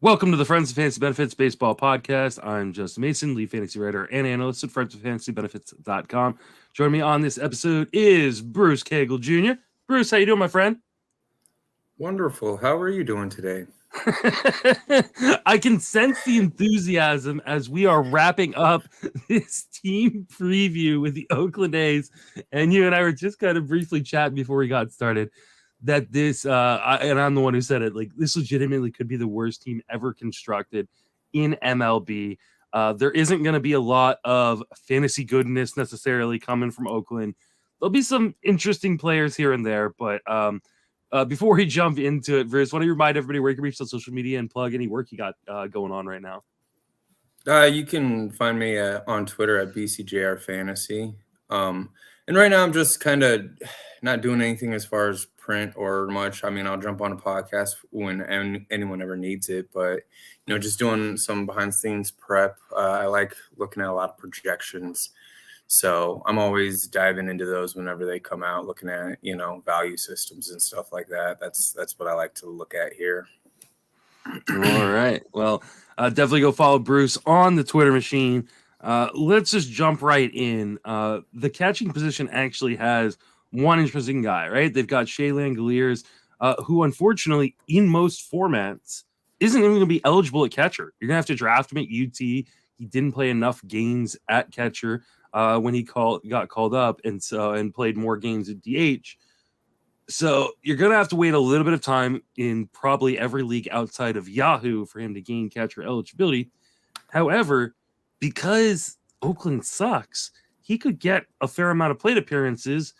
Welcome to the Friends of Fantasy Benefits Baseball Podcast. I'm Justin Mason, lead fantasy writer and analyst at friendsoffantasybenefits.com. Joining me on this episode is Bruce Cagle Jr. Bruce, how you doing, my friend? Wonderful. How are you doing today? I can sense the enthusiasm as we are wrapping up this team preview with the Oakland A's. And you and I were just kind of briefly chatting before we got started that this, and I'm the one who said it, like this legitimately could be the worst team ever constructed in MLB. There isn't going to be a lot of fantasy goodness necessarily coming from Oakland. There'll be some interesting players here and there, but before we jump into it, Bruce, why don't you remind everybody where you can reach on social media and plug any work you got going on right now? You can find me on Twitter at BCJR Fantasy. And right now I'm just kind of not doing anything as far as print or much. I mean, I'll jump on a podcast when anyone ever needs it, but just doing some behind the scenes prep. I like looking at a lot of projections. So I'm always diving into those whenever they come out, looking at, value systems and stuff like that. That's what I like to look at here. All right. Well, definitely go follow Bruce on the Twitter machine. Let's just jump right in. The catching position actually has one interesting guy, right? They've got Shea Langeliers, who unfortunately in most formats isn't even going to be eligible at catcher. You're going to have to draft him at UT. He didn't play enough games at catcher when he got called up and played more games at DH. So you're going to have to wait a little bit of time in probably every league outside of Yahoo for him to gain catcher eligibility. However, because Oakland sucks, he could get a fair amount of plate appearances,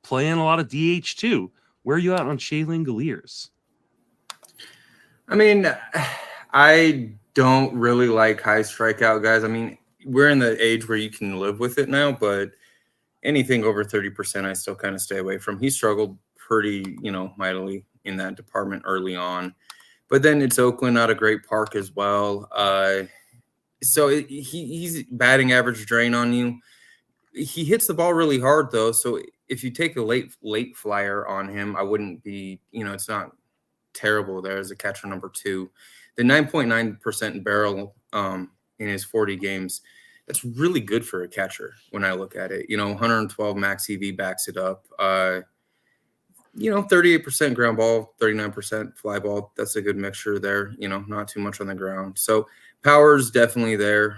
playing a lot of DH too. Where are you at on Shea Langeliers? I mean, I don't really like high strikeout guys. I mean, we're in the age where you can live with it now, but anything over 30%, I still kind of stay away from. He struggled pretty, mightily in that department early on. But then it's Oakland, not a great park as well. So he's batting average drain on you. He hits the ball really hard, though. So if you take a late flyer on him, I wouldn't be, it's not terrible there as a catcher number 2. The 9.9% barrel in his 40 games, that's really good for a catcher when I look at it. 112 max EV backs it up. 38% ground ball, 39% fly ball. That's a good mixture there. Not too much on the ground. So power's definitely there,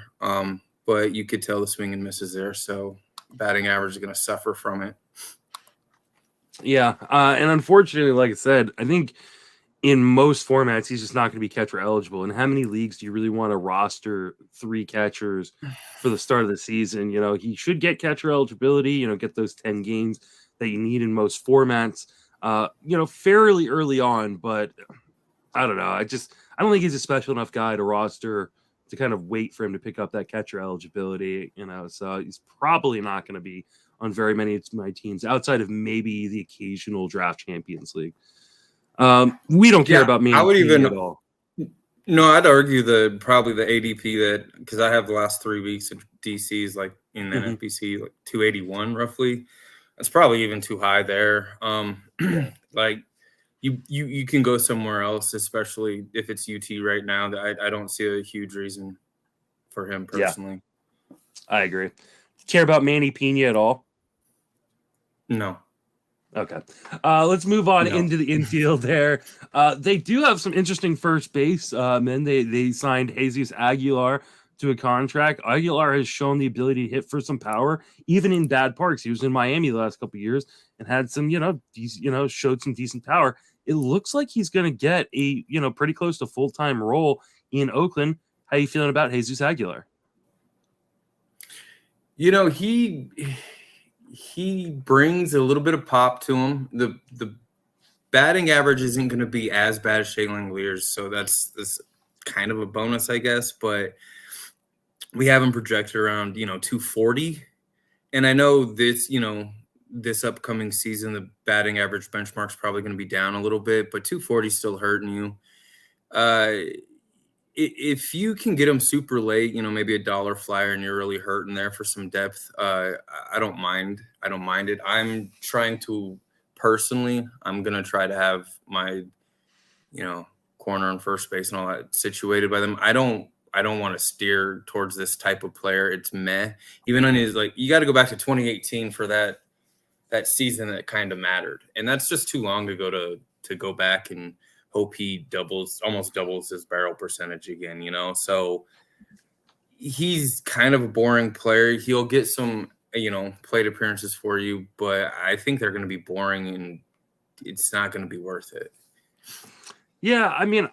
but you could tell the swing and misses there. So batting average is going to suffer from it. Yeah, and unfortunately, like I said, I think in most formats, he's just not going to be catcher eligible. And how many leagues do you really want to roster 3 catchers for the start of the season? He should get catcher eligibility, get those 10 games that you need in most formats, fairly early on. But I don't know. I don't think he's a special enough guy to roster to kind of wait for him to pick up that catcher eligibility, so he's probably not going to be on very many of my teams outside of maybe the occasional draft Champions League. We don't care about me at all. No, I'd argue probably the ADP that, because I have the last 3 weeks of DCs like in NFBC, like 281 roughly. That's probably even too high there. Like you can go somewhere else, especially if it's UT right now. That I don't see a huge reason for him personally. Yeah, I agree. Care about Manny Pina at all? No. Okay. Let's move on into the infield there. They do have some interesting first base men. They signed Jesus Aguilar to a contract. Aguilar has shown the ability to hit for some power, even in bad parks. He was in Miami the last couple of years and had some, showed some decent power. It looks like he's going to get a, pretty close to full-time role in Oakland. How are you feeling about Jesus Aguilar? He brings a little bit of pop to him. The batting average isn't going to be as bad as Shea Langeliers, so that's kind of a bonus, I guess. But we have him projected around 240, and I know this this upcoming season the batting average benchmark's probably going to be down a little bit, but 240 is still hurting you. If you can get them super late, maybe a dollar flyer and you're really hurting there for some depth, I don't mind. I don't mind it. I'm trying to personally, I'm going to try to have my, corner and first base and all that situated by them. I don't want to steer towards this type of player. It's meh. Even on his, like, you got to go back to 2018 for that season that kind of mattered, and that's just too long to go back and hope he almost doubles his barrel percentage again. So he's kind of a boring player. He'll get some plate appearances for you, but I think they're going to be boring and it's not going to be worth it. Yeah, I mean,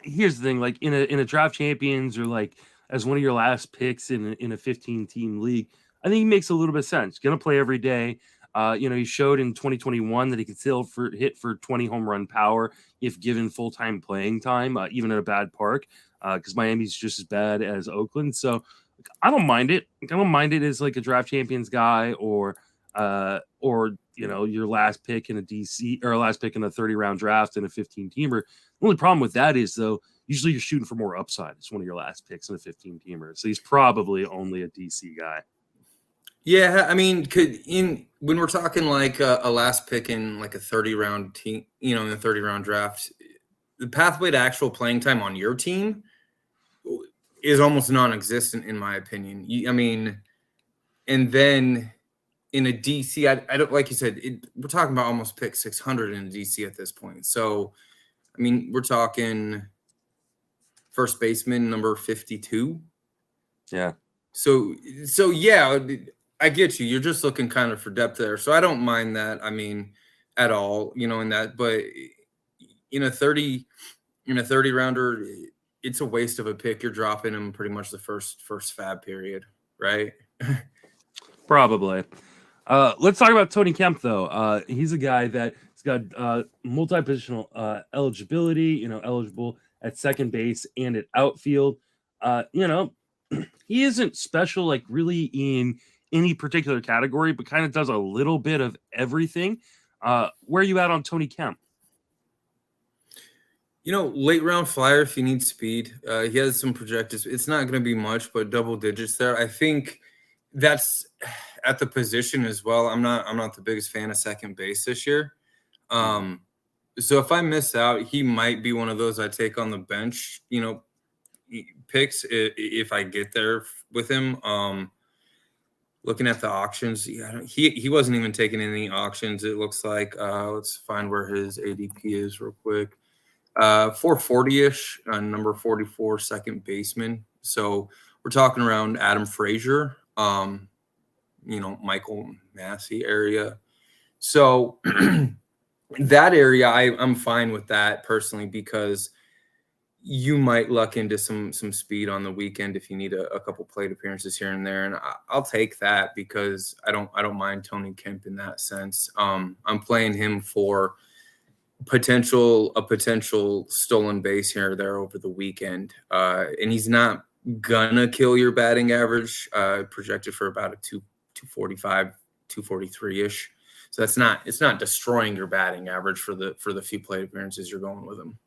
here's the thing: like in a draft champions or like as one of your last picks in a 15-team league, I think he makes a little bit of sense. Going to play every day. He showed in 2021 that he could still hit for 20 home run power if given full-time playing time, even at a bad park, because Miami's just as bad as Oakland. So I don't mind it. I don't mind it as like a draft champions guy or your last pick in a DC or last pick in a 30-round draft in a 15-teamer. The only problem with that is, though, usually you're shooting for more upside. It's one of your last picks in a 15-teamer. So he's probably only a DC guy. Yeah, I mean, when we're talking like a last pick in like a 30-round team, in a 30-round draft, the pathway to actual playing time on your team is almost non-existent in my opinion. And then in a DC, I don't, like you said, we're talking about almost pick 600 in a DC at this point. So, I mean, we're talking first baseman number 52. Yeah. So yeah, I get you. You're just looking kind of for depth there. So I don't mind that. I mean, at all, in that, but in a 30 rounder, it's a waste of a pick. You're dropping him pretty much the first fab period, right? Probably. Let's talk about Tony Kemp, though. He's a guy that's got multi-positional eligibility, eligible at second base and at outfield. He isn't special, like really in any particular category, but kind of does a little bit of everything. Where are you at on Tony Kemp? Late round flyer if you need speed. He has some projected. It's not going to be much, but double digits there. I think that's at the position as well. I'm not the biggest fan of second base this year. So if I miss out, he might be one of those I take on the bench, picks if I get there with him. Looking at the auctions, he wasn't even taking any auctions. It looks like let's find where his ADP is real quick. 440-ish, number 44, second baseman. So we're talking around Adam Frazier, Michael Massey area. So that area, I'm fine with that personally because you might luck into some speed on the weekend if you need a couple plate appearances here and there, and I'll take that because I don't mind Tony Kemp in that sense. I'm playing him for a potential stolen base here or there over the weekend, and he's not gonna kill your batting average. Projected for about a 245, 243-ish. So it's not destroying your batting average for the few plate appearances you're going with him.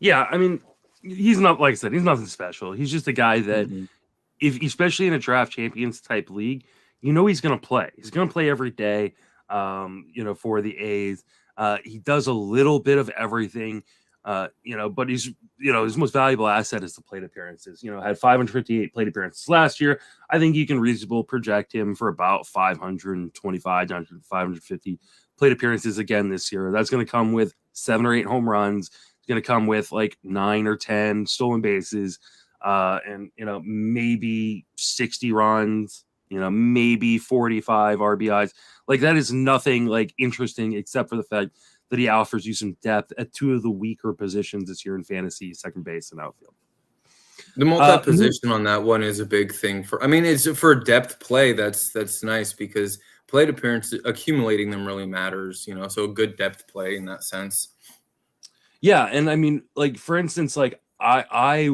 Yeah, I mean, he's not, like I said, he's nothing special. He's just a guy that, if especially in a draft champions type league, he's going to play. He's going to play every day, for the A's. He does a little bit of everything, but he's, his most valuable asset is the plate appearances. Had 558 plate appearances last year. I think you can reasonably project him for about 525 down to 550 plate appearances again this year. That's going to come with 7 or 8 home runs. Going to come with like 9 or 10 stolen bases, and maybe 60 runs, maybe 45 RBIs. Like that is nothing like interesting except for the fact that he offers you some depth at 2 of the weaker positions this year in fantasy, second base and outfield. The multi-position on that one is a big thing it's for depth play. That's nice because plate appearances, accumulating them really matters, so a good depth play in that sense. Yeah, and I mean, like for instance, like I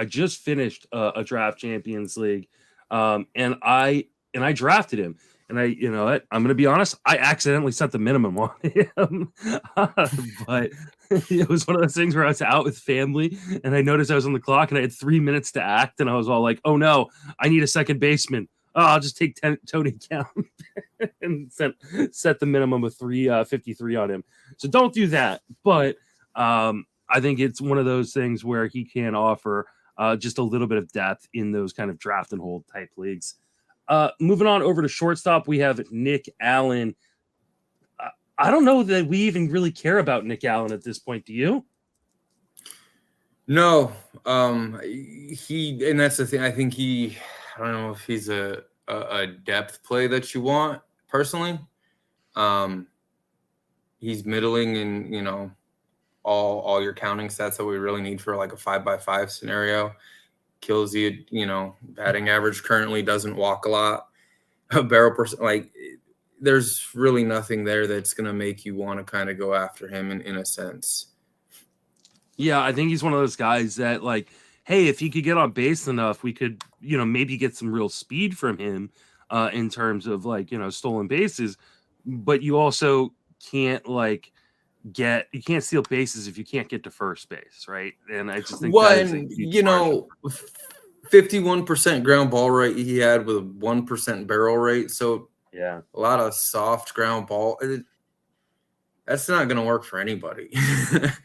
just finished a draft champions league, and I drafted him, and I'm going to be honest, I accidentally set the minimum on him, but it was one of those things where I was out with family, and I noticed I was on the clock, and I had 3 minutes to act, and I was all like, oh no, I need a second baseman. Oh, I'll just take Tony Kemp and set the minimum of 353 on him. So don't do that, but. I think it's one of those things where he can offer just a little bit of depth in those kind of draft and hold type leagues. Moving on over to shortstop, we have Nick Allen. I don't know that we even really care about Nick Allen at this point. Do you? No, and that's the thing. I think I don't know if he's a depth play that you want personally. He's middling in, all your counting stats that we really need for like a 5x5 scenario. Kills you, batting average currently, doesn't walk a lot. A barrel percent, like there's really nothing there that's going to make you want to kind of go after him in a sense. Yeah, I think he's one of those guys that, like, hey, if he could get on base enough, we could, maybe get some real speed from him in terms of, like, stolen bases. But you also can't, like, you can't steal bases if you can't get to first base, right? And I just think that is a huge 51% ground ball rate he had with a 1% barrel rate. So yeah, a lot of soft ground ball. That's not going to work for anybody.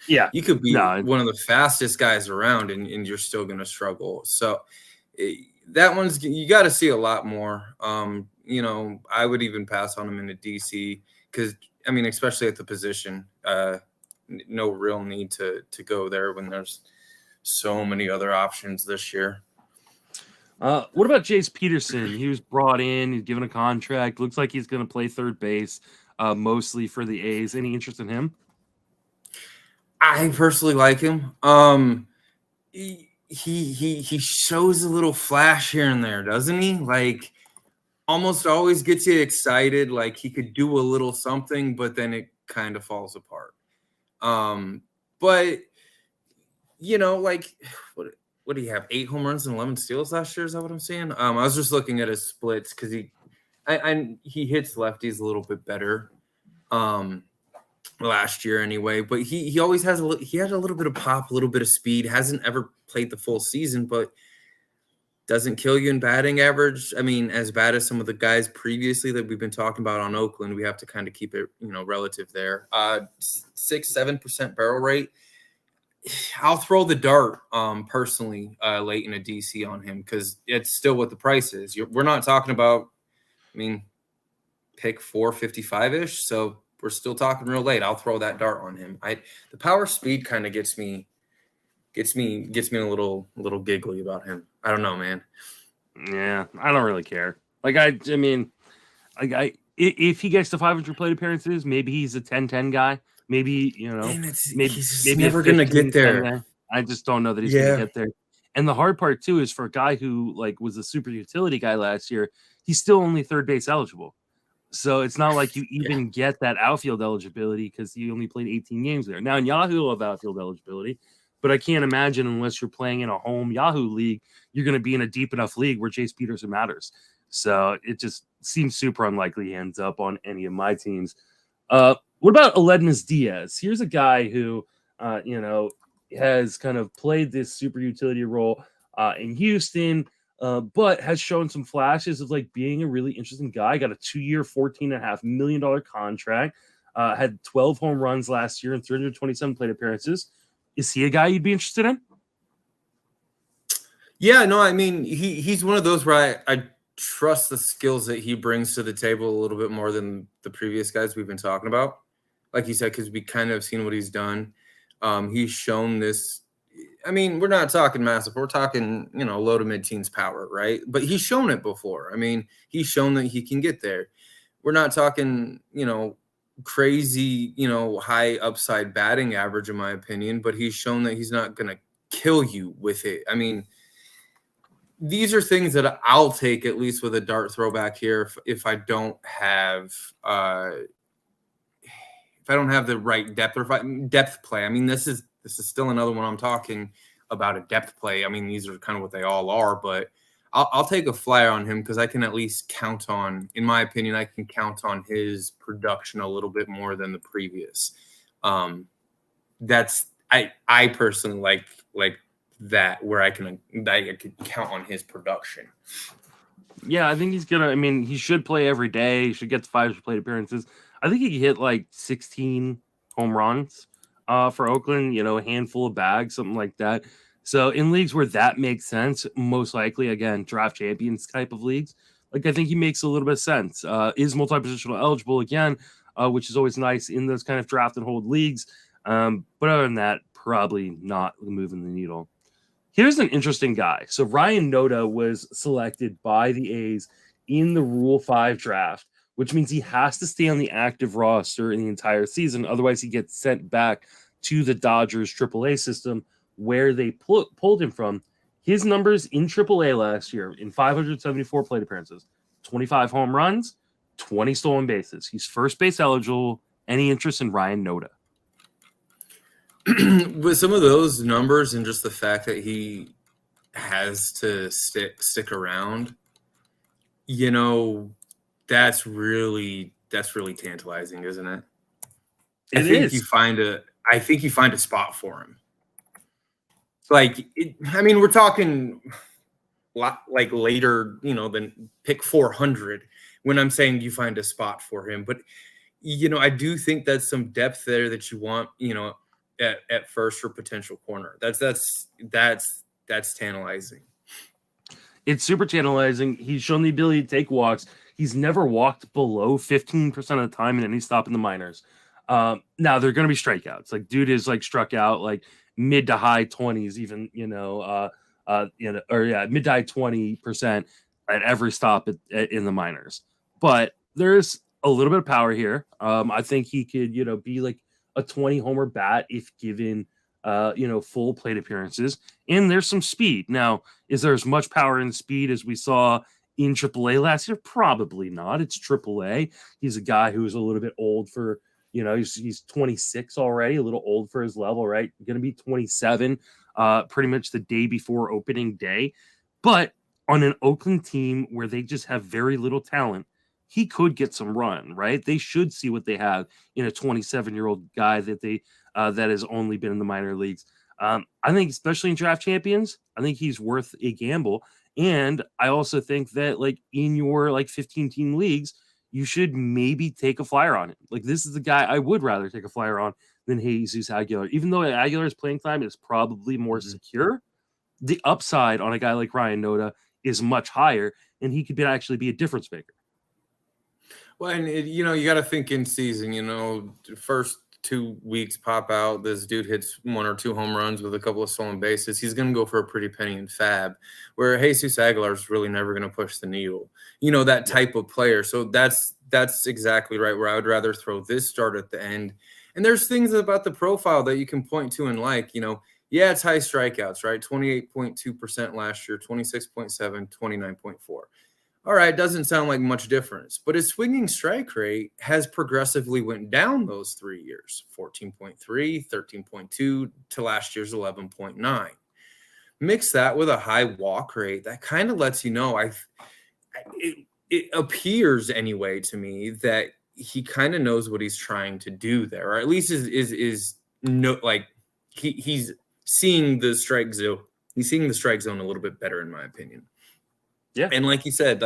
Yeah. You could be one of the fastest guys around and you're still going to struggle. So that one's, you got to see a lot more. I would even pass on him in a DC because, especially at the position, no real need to go there when there's so many other options this year. What about Jace Peterson? He was brought in, he's given a contract. Looks like he's going to play third base. Mostly for the A's. Any interest in him? I personally like him. He shows a little flash here and there, doesn't he? Like almost always gets you excited. Like he could do a little something, but then it kind of falls apart. But like what do you have? 8 home runs and 11 steals last year? Is that what I'm saying? I was just looking at his splits because he hits lefties a little bit better last year anyway, but he always has he had a little bit of pop, a little bit of speed. Hasn't ever played the full season, but doesn't kill you in batting average. As bad as some of the guys previously that we've been talking about on Oakland, we have to kind of keep it relative there. 6-7% barrel rate. I'll throw the dart personally late in a DC on him because it's still what the price is. We're not talking about pick 455-ish, so we're still talking real late. I'll throw that dart on him. The power speed kind of gets me a little giggly about him. I don't know, man. Yeah, I don't really care. Like if he gets to 500 plate appearances, maybe he's a 10-10 guy. Maybe he's never gonna get there. Guy. I just don't know that he's gonna get there. And the hard part too is for a guy who was a super utility guy last year, he's still only third base eligible. So it's not like you even get that outfield eligibility because he only played 18 games there. Now in Yahoo will have outfield eligibility, but I can't imagine unless you're playing in a home Yahoo league, you're going to be in a deep enough league where Jace Peterson matters. So it just seems super unlikely he ends up on any of my teams. What about Aledmys Diaz? Here's a guy who, has kind of played this super utility role in Houston, but has shown some flashes of being a really interesting guy. Got a 2-year, $14.5 million contract. Had 12 home runs last year and 327 plate appearances. Is he a guy you'd be interested in? Yeah, no, he's one of those where I trust the skills that he brings to the table a little bit more than the previous guys we've been talking about. Like you said, because we kind of seen what he's done. He's shown this. We're not talking massive. We're talking, low to mid-teens power, right? But he's shown it before. He's shown that he can get there. We're not talking, crazy, high upside batting average, in my opinion, but he's shown that he's not going to kill you with it. These are things that I'll take at least with a dart throwback here if I don't have the right depth or depth play. This is still another one I'm talking about, a depth play. These are kind of what they all are, but I'll take a flyer on him because I can at least count on, in my opinion, I can count on his production a little bit more than the previous. That's I personally like that, where I can count on his production. Yeah, I think he's gonna. He should play every day. He should get to 500 plate appearances. I think he could hit 16 home runs. for Oakland, a handful of bags, something like that. So in leagues where that makes sense, most likely, again, draft champions type of leagues, like I think he makes a little bit of sense. Is multi-positional eligible again, which is always nice in those kind of draft and hold leagues. But other than that, probably not moving the needle. Here's an interesting guy. So Ryan Noda was selected by the A's in the Rule 5 draft, which means he has to stay on the active roster in the entire season. Otherwise, he gets sent back to the Dodgers AAA system where they pulled him from. His numbers in AAA last year in 574 plate appearances, 25 home runs, 20 stolen bases. He's first base eligible. Any interest in Ryan Noda? With some of those numbers and just the fact that he has to stick around, that's really tantalizing, isn't it? I think you find a spot for him. We're talking like later, than pick 400 when I'm saying you find a spot for him. But, I do think that's some depth there that you want, at first for potential corner. That's tantalizing. It's super tantalizing. He's shown the ability to take walks. He's never walked below 15% of the time in any stop in the minors. Now they're going to be strikeouts. Like dude is like struck out like mid to high 20s, even mid to high 20% at every stop in the minors. But there's a little bit of power here. I think he could be like a 20 homer bat if given full plate appearances, and there's some speed. Now, is there as much power and speed as we saw in AAA last year? Probably not. It's AAA. He's a guy who's a little bit old for, he's 26 already, a little old for his level, right? Going to be 27 pretty much the day before opening day. But on an Oakland team where they just have very little talent, he could get some run, right? They should see what they have in a 27-year-old guy that that has only been in the minor leagues. I think, especially in draft champions, I think he's worth a gamble. And I also think that, like, in your 15-team leagues, you should maybe take a flyer on him. Like, this is the guy I would rather take a flyer on than Jesus Aguilar. Even though Aguilar's playing time is probably more secure, the upside on a guy like Ryan Noda is much higher, and he could actually be a difference maker. Well, and you got to think in season. First 2 weeks pop out, this dude hits 1 or 2 home runs with a couple of stolen bases. He's going to go for a pretty penny in fab, where Jesus Aguilar is really never going to push the needle. That type of player. So that's exactly right. Where I would rather throw this start at the end. And there's things about the profile that you can point to and it's high strikeouts, right? 28.2% last year, 26.7, 29.4. All right, doesn't sound like much difference, but his swinging strike rate has progressively went down those 3 years, 14.3, 13.2 to last year's 11.9. Mix that with a high walk rate, that kind of lets you know, it appears anyway to me that he kind of knows what he's trying to do there, or at least he's seeing the strike zone. He's seeing the strike zone a little bit better, in my opinion. Yeah. And like you said,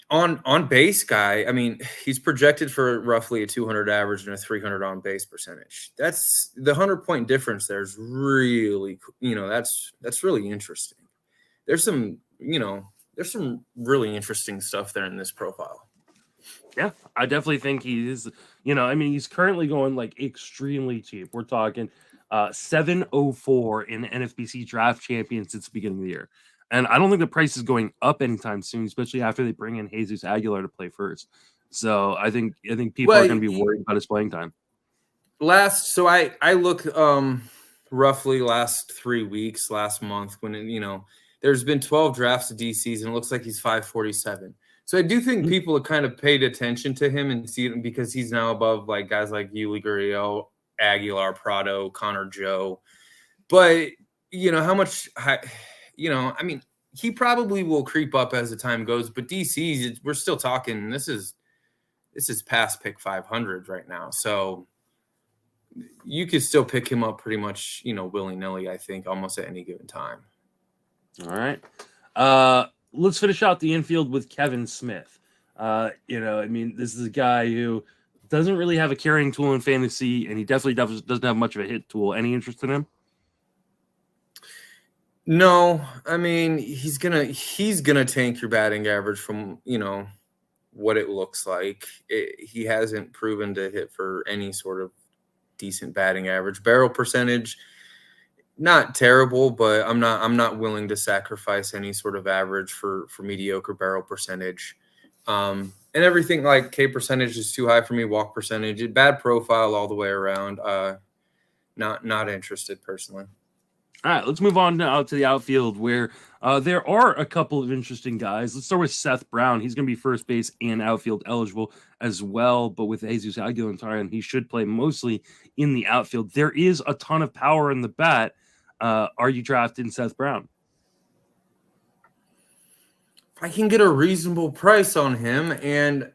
on base guy, he's projected for roughly a 200 average and a 300 on base percentage. That's the 100-point difference. There's really, that's really interesting. There's some really interesting stuff there in this profile. Yeah, I definitely think he is, he's currently going extremely cheap. We're talking $704 in NFBC draft champion since the beginning of the year. And I don't think the price is going up anytime soon, especially after they bring in Jesus Aguilar to play first. So I think people are going to be worried about his playing time. So I look roughly last 3 weeks, last month, when there's been 12 drafts of DCs and it looks like he's 547. So I do think people have kind of paid attention to him and see him because he's now above guys like Yuli Gurriel, Aguilar, Prado, Connor Joe. But how much he probably will creep up as the time goes, but DC's, we're still talking, this is past pick 500 right now. So you could still pick him up pretty much, willy-nilly, I think, almost at any given time. All right. Let's finish out the infield with Kevin Smith. This is a guy who Doesn't really have a carrying tool in fantasy, and he definitely doesn't have much of a hit tool. Any interest in him? No, I mean he's gonna tank your batting average from what it looks like. He hasn't proven to hit for any sort of decent batting average. Barrel percentage, not terrible, but I'm not willing to sacrifice any sort of average for mediocre barrel percentage. And everything like K percentage is too high for me. Walk percentage, bad profile all the way around. Not interested personally. All right, let's move on now to the outfield, where there are a couple of interesting guys. Let's start with Seth Brown. He's going to be first base and outfield eligible as well, but with Jesus Aguilar, he should play mostly in the outfield. There is a ton of power in the bat. Are you drafting Seth Brown? I can get a reasonable price on him, and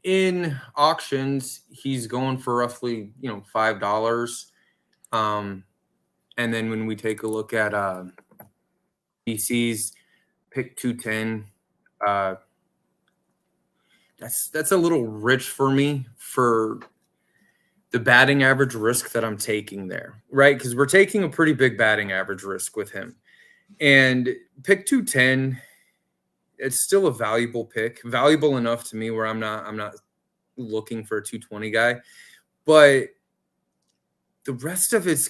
in auctions, he's going for roughly $5. And then when we take a look at DC's pick 210, that's a little rich for me for the batting average risk that I'm taking there, right? Because we're taking a pretty big batting average risk with him. And pick 210, it's still a valuable pick, valuable enough to me where I'm not looking for a 220 guy, but the rest of it's,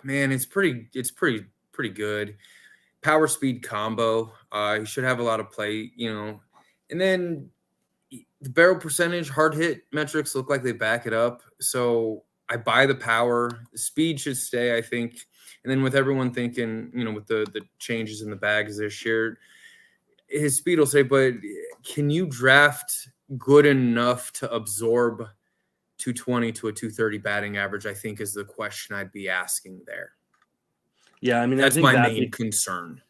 man, it's pretty good. Power speed combo. He should have a lot of play, and then the barrel percentage, hard hit metrics look like they back it up. So I buy the power. The speed should stay, I think. And then with everyone thinking, with the changes in the bags this year, his speed will say, but can you draft good enough to absorb 220 to a 230 batting average, I think is the question I'd be asking there. Yeah, I mean, that's my main concern.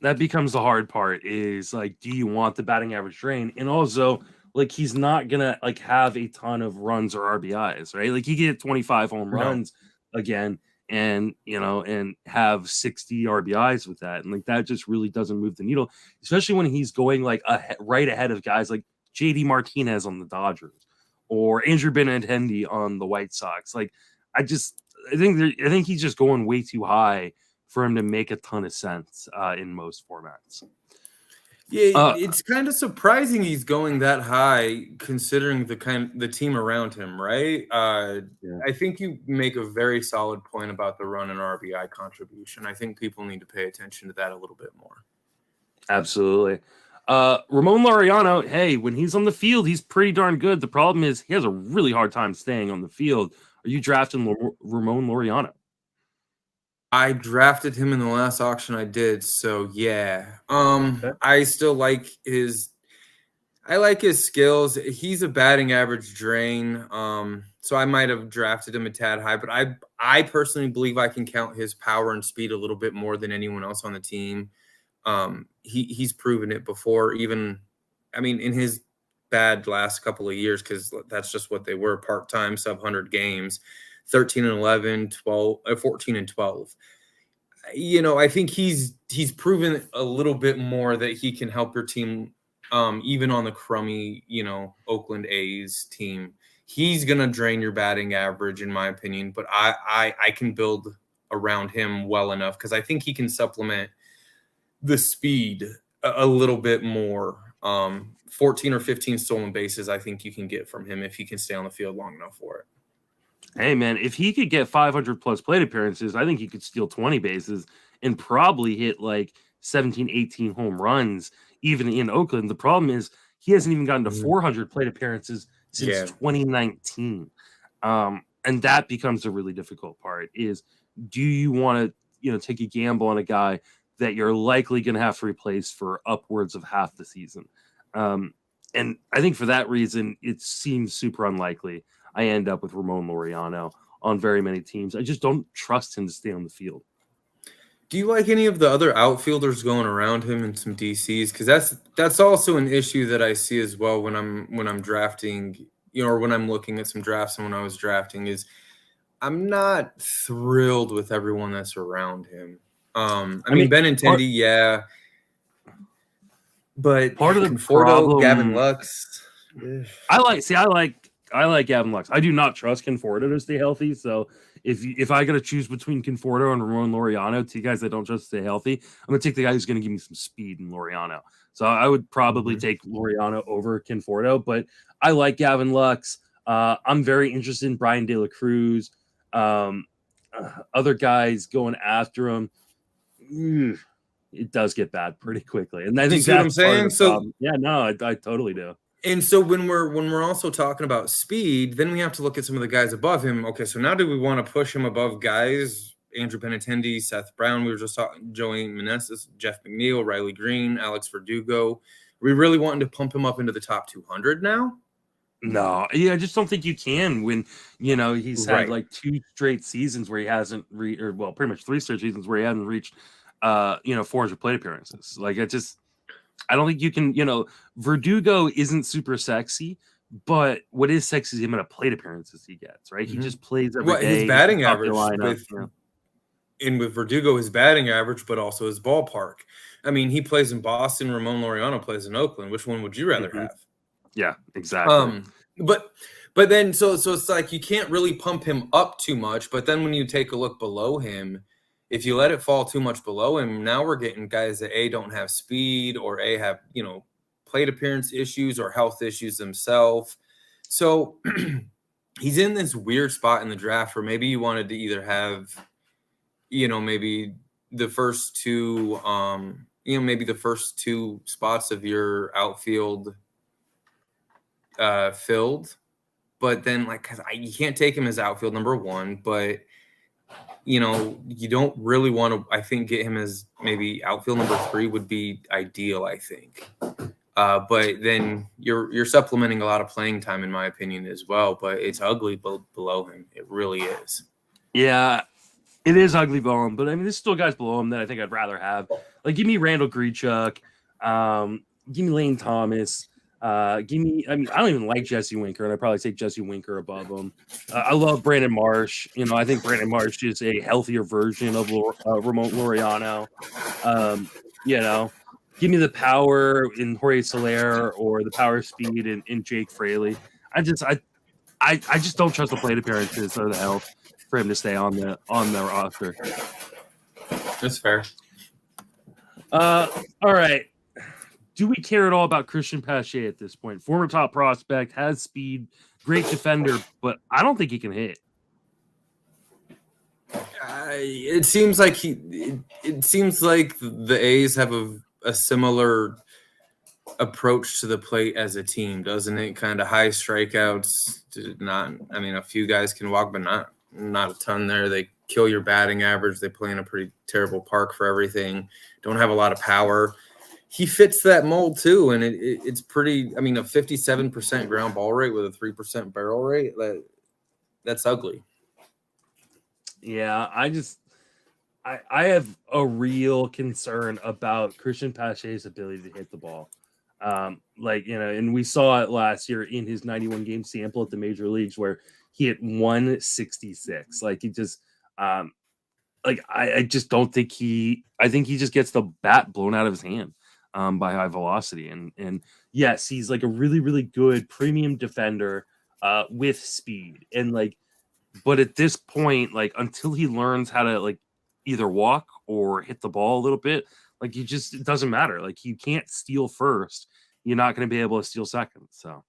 That becomes the hard part is like, do you want the batting average drain? And also, like, he's not going to like have a ton of runs or RBIs, right? Like he can get 25 home runs again and, and have 60 RBIs with that. And like, that just really doesn't move the needle, especially when he's going like right ahead of guys like JD Martinez on the Dodgers or Andrew Benintendi on the White Sox. Like, I think he's just going way too high for him to make a ton of sense in most formats. Yeah, it's kind of surprising he's going that high considering the team around him, right? Yeah. I think you make a very solid point about the run and RBI contribution. I think people need to pay attention to that a little bit more. Absolutely. Ramon Laureano, hey, when he's on the field, he's pretty darn good. The problem is he has a really hard time staying on the field. Are you drafting Ramon Laureano? I drafted him in the last auction I did, so yeah. Okay. I still like his skills. He's a batting average drain. So I might have drafted him a tad high, but I personally believe I can count his power and speed a little bit more than anyone else on the team. He's proven it before, even, I mean, in his bad last couple of years, because that's just what they were, part-time, sub-100 games, 13 and 11, 12, 14 and 12. I think he's proven a little bit more that he can help your team, even on the crummy, Oakland A's team. He's going to drain your batting average, in my opinion, but I can build around him well enough because I think he can supplement the speed a little bit more. 14 or 15 stolen bases, I think you can get from him if he can stay on the field long enough for it. Hey, man, if he could get 500 plus plate appearances, I think he could steal 20 bases and probably hit like 17, 18 home runs, even in Oakland. The problem is he hasn't even gotten to 400 plate appearances since 2019. And that becomes a really difficult part is, do you want to, take a gamble on a guy that you're likely going to have to replace for upwards of half the season? And I think for that reason, it seems super unlikely I end up with Ramon Laureano on very many teams. I just don't trust him to stay on the field. Do you like any of the other outfielders going around him in some DCs? Because that's also an issue that I see as well when I'm drafting, or when I'm looking at some drafts and when I was drafting, is I'm not thrilled with everyone that's around him. I mean Benintendi, yeah. But part of the Conforto, problem, Gavin Lux. I like I like Gavin Lux. I do not trust Conforto to stay healthy. So if I got to choose between Conforto and Ramon Laureano, two guys that don't trust to stay healthy, I'm going to take the guy who's going to give me some speed in Laureano. So I would probably take Laureano over Conforto, but I like Gavin Lux. I'm very interested in Brian De La Cruz. Other guys going after him. It does get bad pretty quickly. And I think see what I'm that's part of saying? the problem. Yeah, no, I totally do. And so when we're also talking about speed, then we have to look at some of the guys above him. Okay, so now do we want to push him above guys? Andrew Benintendi, Seth Brown, we were just talking, Joey Meneses, Jeff McNeil, Riley Green, Alex Verdugo. Are we really wanting to pump him up into the top 200 now? No, I just don't think you can when, he's had Right. like 2 straight seasons where he hasn't pretty much 3 straight seasons where he hasn't reached, 400 plate appearances. Like I don't think you can, Verdugo isn't super sexy, but what is sexy is the amount of plate appearances he gets, right? He just plays every day. His batting average with with Verdugo, his batting average, but also his ballpark. I mean, he plays in Boston. Ramon Laureano plays in Oakland. Which one would you rather have? Yeah, exactly. But then so it's like you can't really pump him up too much. But then when you take a look below him, if you let it fall too much below him, now we're getting guys that don't have speed or have plate appearance issues or health issues themselves. So he's in this weird spot in the draft where maybe you wanted to either have maybe the first two maybe the first 2 spots of your outfield filled, but then you can't take him as outfield number 1, but you don't really want to, I think, get him as maybe outfield number 3 would be ideal, I think. But then you're supplementing a lot of playing time, in my opinion, as well. But it's ugly below him. It really is. Yeah, it is ugly below him. But I mean, there's still guys below him that I think I'd rather have. Like, give me Randall Grichuk. Give me Lane Thomas. I don't even like Jesse Winker, and I'd probably take Jesse Winker above him. I love Brandon Marsh. I think Brandon Marsh is a healthier version of Ramon Laureano. Give me the power in Jorge Soler or the power speed in Jake Fraley. I just don't trust the plate appearances or the health for him to stay on the roster. That's fair. All right. Do we care at all about Christian Pache at this point? Former top prospect, has speed, great defender, but I don't think he can hit. It seems like the A's have a similar approach to the plate as a team, doesn't it? Kind of high strikeouts. A few guys can walk, but not a ton there. They kill your batting average. They play in a pretty terrible park for everything. Don't have a lot of power. He fits that mold too, and it's pretty. A 57% ground ball rate with a 3% barrel rate. That's ugly. Yeah, I have a real concern about Christian Pache's ability to hit the ball. And we saw it last year in his 91 game sample at the major leagues where he hit 166. I just don't think I think he just gets the bat blown out of his hand by high velocity. And yes, he's like a really, really good premium defender with speed. But at this point, until he learns how to either walk or hit the ball a little bit, it doesn't matter. You can't steal first. You're not going to be able to steal second. So,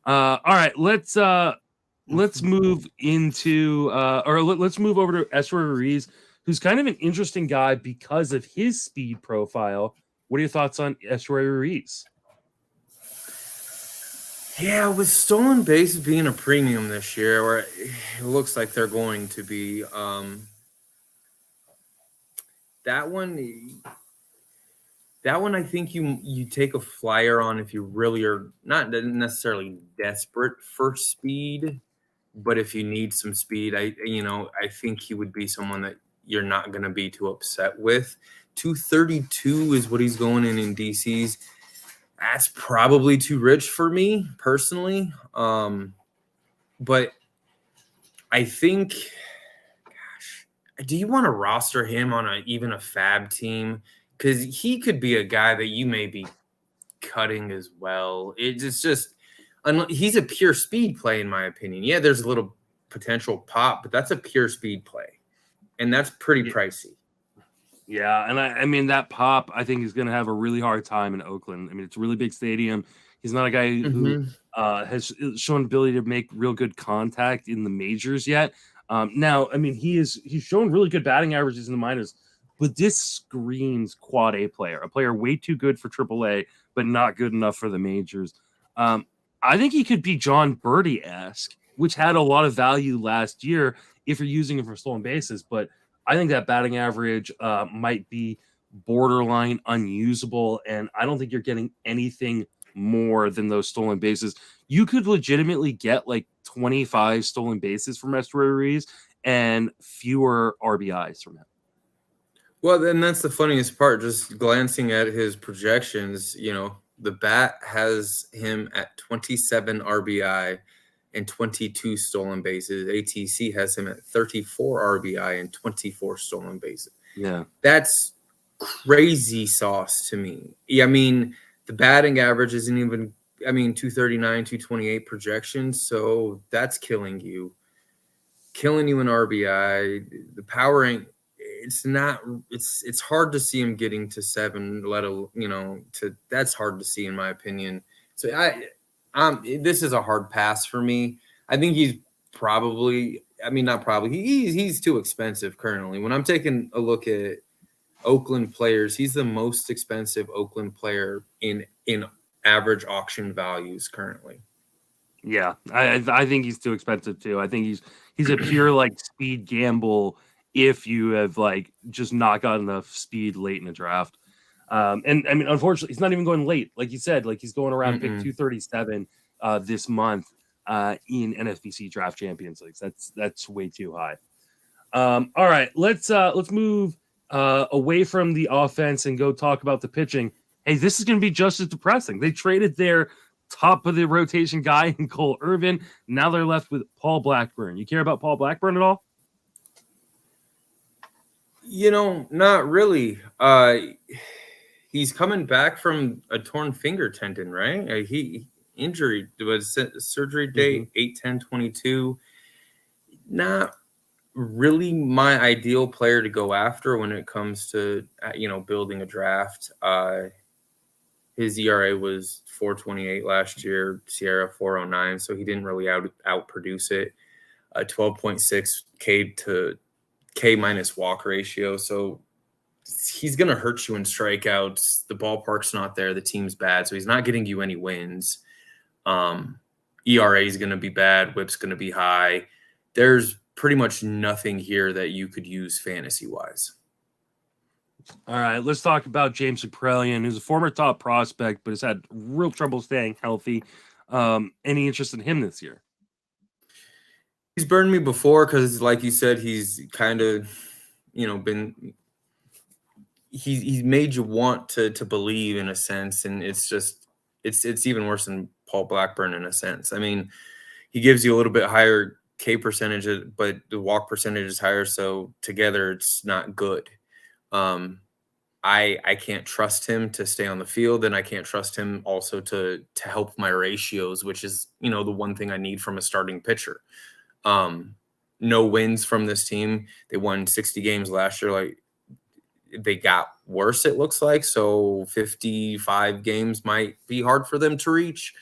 all right, let's move into let's move over to Esteury Ruiz, who's kind of an interesting guy because of his speed profile. What are your thoughts on Esteury Ruiz? Yeah, with stolen bases being a premium this year, or it looks like they're going to be, that one I think you take a flyer on if you really are not necessarily desperate for speed, but if you need some speed, I think he would be someone that you're not going to be too upset with. 232 is what he's going in DC's. That's probably too rich for me personally. But I think, do you want to roster him on even a fab team? Because he could be a guy that you may be cutting as well. It's just, He's a pure speed play, in my opinion. Yeah, there's a little potential pop, but that's a pure speed play, and that's pretty pricey. Yeah, and I mean that pop, I think he's going to have a really hard time in Oakland. I mean, it's a really big stadium. He's not a guy who has shown ability to make real good contact in the majors yet. Now, I mean, he's shown really good batting averages in the minors, but this screams quad A player, a player way too good for AAA, but not good enough for the majors. I think he could be John Birdie-esque, which had a lot of value last year if you're using him for stolen bases, but I think that batting average might be borderline unusable, and I don't think you're getting anything more than those stolen bases. You could legitimately get like 25 stolen bases from Esteury Ruiz and fewer RBIs from him. Well, then that's the funniest part. Just glancing at his projections, the bat has him at 27 RBI and 22 stolen bases. ATC has him at 34 RBI and 24 stolen bases. Yeah. That's crazy sauce to me. Yeah, I mean, the batting average isn't even, 239, 228 projections. So that's killing you in RBI. The power ain't, it's hard to see him getting to 7, that's hard to see in my opinion. So this is a hard pass for me. I think he's probably, not probably, he's too expensive currently. When I'm taking a look at Oakland players, he's the most expensive Oakland player in average auction values currently. Yeah, I think he's too expensive too. I think he's a pure like speed gamble if you have like just not got enough speed late in the draft. And I mean, unfortunately, he's not even going late. Like you said, like he's going around pick 237 this month in NFBC Draft Champions Leagues. That's way too high. All right, let's move away from the offense and go talk about the pitching. Hey, this is going to be just as depressing. They traded their top of the rotation guy in Cole Irvin. Now they're left with Paul Blackburn. You care about Paul Blackburn at all? Not really. He's coming back from a torn finger tendon, right? Injury was surgery date 8/10/22. Not really my ideal player to go after when it comes to building a draft. His ERA was 4.28 last year, Sierra 4.09, so he didn't really outproduce it. 12.6 K minus walk ratio, so he's going to hurt you in strikeouts. The ballpark's not there. The team's bad, so he's not getting you any wins. ERA is going to be bad. WHIP's going to be high. There's pretty much nothing here that you could use fantasy-wise. All right, let's talk about James Kaprielian, who's a former top prospect, but has had real trouble staying healthy. Any interest in him this year? He's burned me before because, like you said, he's kind of, been – he's made you want to believe in a sense, and it's just it's even worse than Paul Blackburn in a sense. I mean, he gives you a little bit higher K percentage, but the walk percentage is higher, so together it's not good. I can't trust him to stay on the field, and I can't trust him also to help my ratios, which is the one thing I need from a starting pitcher. No wins from this team. They won 60 games last year. Like, they got worse, it looks like. So 55 games might be hard for them to reach.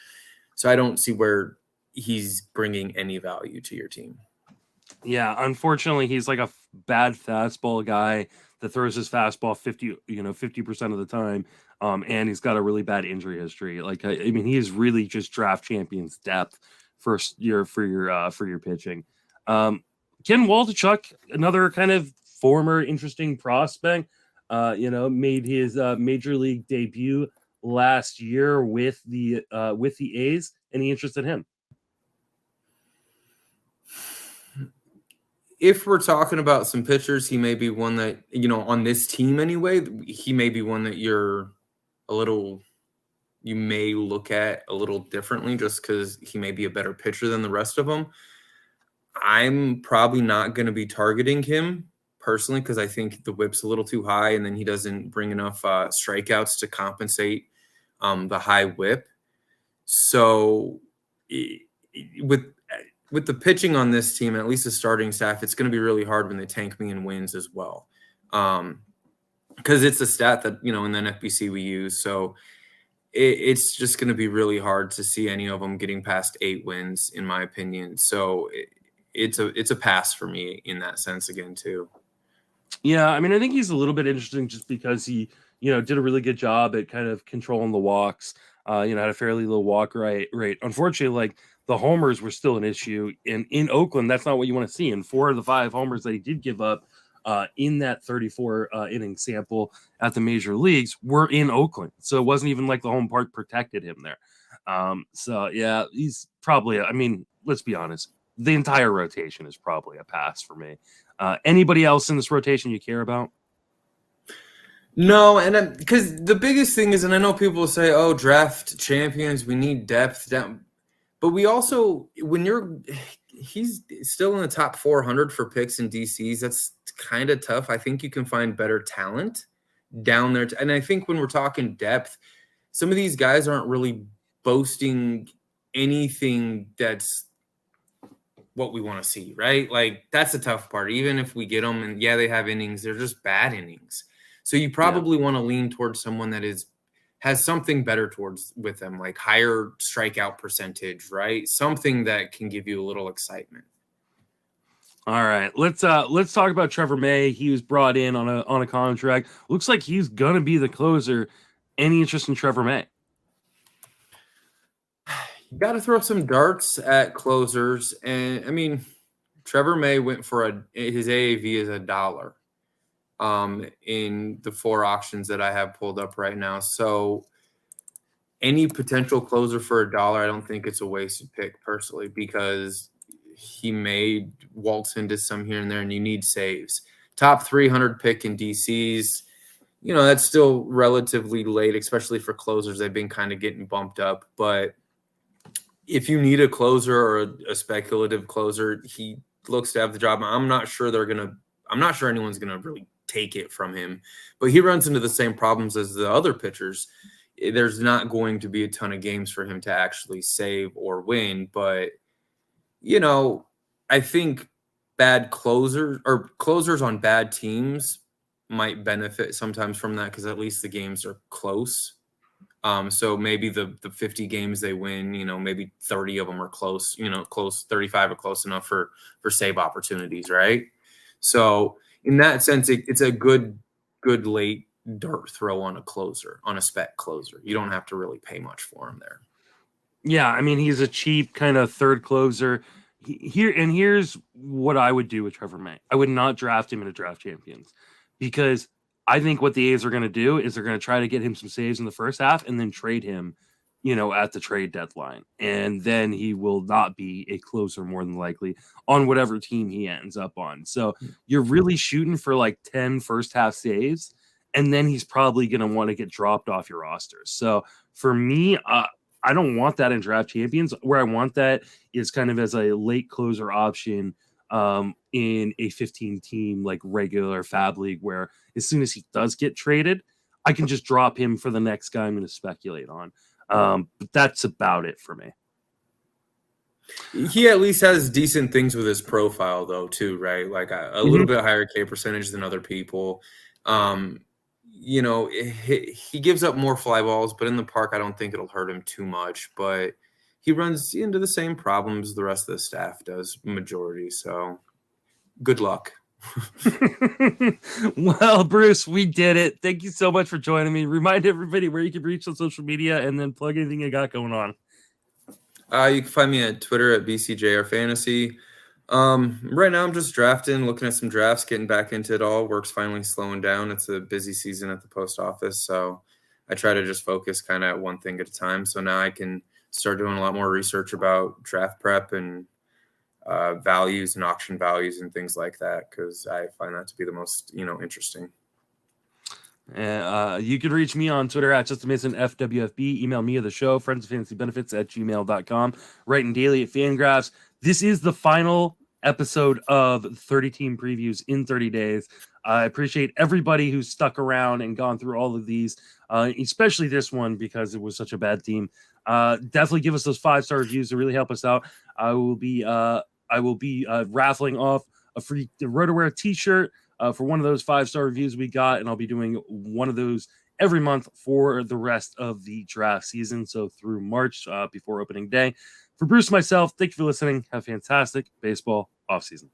So I don't see where he's bringing any value to your team. Yeah, unfortunately, he's like a bad fastball guy that throws his fastball 50% of the time. And he's got a really bad injury history. Like, I mean, he is really just draft champions depth first year for your pitching. Ken Waldichuk, another kind of former interesting prospect, made his major league debut last year with the A's. Any interest in him? If we're talking about some pitchers, he may be one that, on this team anyway, he may be one that you may look at a little differently just because he may be a better pitcher than the rest of them. I'm probably not going to be targeting him personally because I think the WHIP's a little too high, and then he doesn't bring enough strikeouts to compensate the high WHIP. So with the pitching on this team, at least the starting staff, it's going to be really hard when they tank me in wins as well. Because it's a stat that, in the NFBC we use. So it's just going to be really hard to see any of them getting past 8 wins, in my opinion. So it's a pass for me in that sense again, too. Yeah, I mean, I think he's a little bit interesting just because he, did a really good job at kind of controlling the walks. Had a fairly low walk rate. Unfortunately, like the homers were still an issue. And in Oakland, that's not what you want to see. And 4 of the 5 homers that he did give up in that 34 inning sample at the major leagues were in Oakland. So it wasn't even like the home park protected him there. So yeah, he's probably, let's be honest, the entire rotation is probably a pass for me. Anybody else in this rotation you care about? No, and because the biggest thing is, and I know people will say, "Oh, draft champions, we need depth down," but we also, he's still in the top 400 for picks and DCs. That's kind of tough. I think you can find better talent down there, and I think when we're talking depth, some of these guys aren't really boasting anything that's what we want to see, right? Like that's the tough part. Even if we get them, and yeah, they have innings, they're just bad innings. So you probably want to lean towards someone that has something better with them, like higher strikeout percentage, right? Something that can give you a little excitement. All right, let's talk about Trevor May. He was brought in on a contract. Looks like he's gonna be the closer. Any interest in Trevor May? You got to throw some darts at closers, and Trevor May went for his AAV is $1. In the 4 auctions that I have pulled up right now. So any potential closer for $1, I don't think it's a wasted pick personally, because he may waltz into some here and there and you need saves. Top 300 pick in DCs, that's still relatively late, especially for closers. They've been kind of getting bumped up, but if you need a closer or a speculative closer, he looks to have the job. I'm not sure anyone's going to really take it from him, but he runs into the same problems as the other pitchers. There's not going to be a ton of games for him to actually save or win, but I think bad closers on bad teams might benefit sometimes from that, because at least the games are close. So maybe the 50 games they win, maybe 30 of them are close, close, 35 are close enough for save opportunities, right? So in that sense, it's a good late dart throw on a spec closer. You don't have to really pay much for him there. Yeah, he's a cheap kind of third closer. Here's what I would do with Trevor May. I would not draft him in a draft champions, because I think what the A's are going to do is they're going to try to get him some saves in the first half and then trade him, at the trade deadline. And then he will not be a closer more than likely on whatever team he ends up on. So you're really shooting for like 10 first half saves, and then he's probably going to want to get dropped off your roster. So for me, I don't want that in draft champions. Where I want that is kind of as a late closer option in a 15 team like regular fab league, where as soon as he does get traded, I can just drop him for the next guy I'm going to speculate on. But that's about it for me. He at least has decent things with his profile though too, right? Like a little bit higher K percentage than other people. He gives up more fly balls, but in the park, I don't think it'll hurt him too much. But he runs into the same problems the rest of the staff does, majority. So good luck. Well, Bruce, we did it. Thank you so much for joining me. Remind everybody where you can reach on social media, and then plug anything you got going on. You can find me at Twitter at BCJRFantasy. Right now I'm just drafting, looking at some drafts, getting back into it all. Work's finally slowing down. It's a busy season at the post office, so I try to just focus kind of at one thing at a time. So now I can start doing a lot more research about draft prep and values and auction values and things like that, because I find that to be the most interesting. You can reach me on Twitter at JustinMasonFWFB. Email me or the show, friendsoffantasybenefits@gmail.com. Writing daily at Fangraphs. This is the final episode of 30 team previews in 30 days. I appreciate everybody who's stuck around and gone through all of these, especially this one because it was such a bad team. Definitely give us those 5-star reviews to really help us out. I will be raffling off a free RotoWare t-shirt for one of those 5-star reviews we got, and I'll be doing one of those every month for the rest of the draft season, so through March before opening day. For Bruce and myself, thank you for listening. Have a fantastic baseball offseason.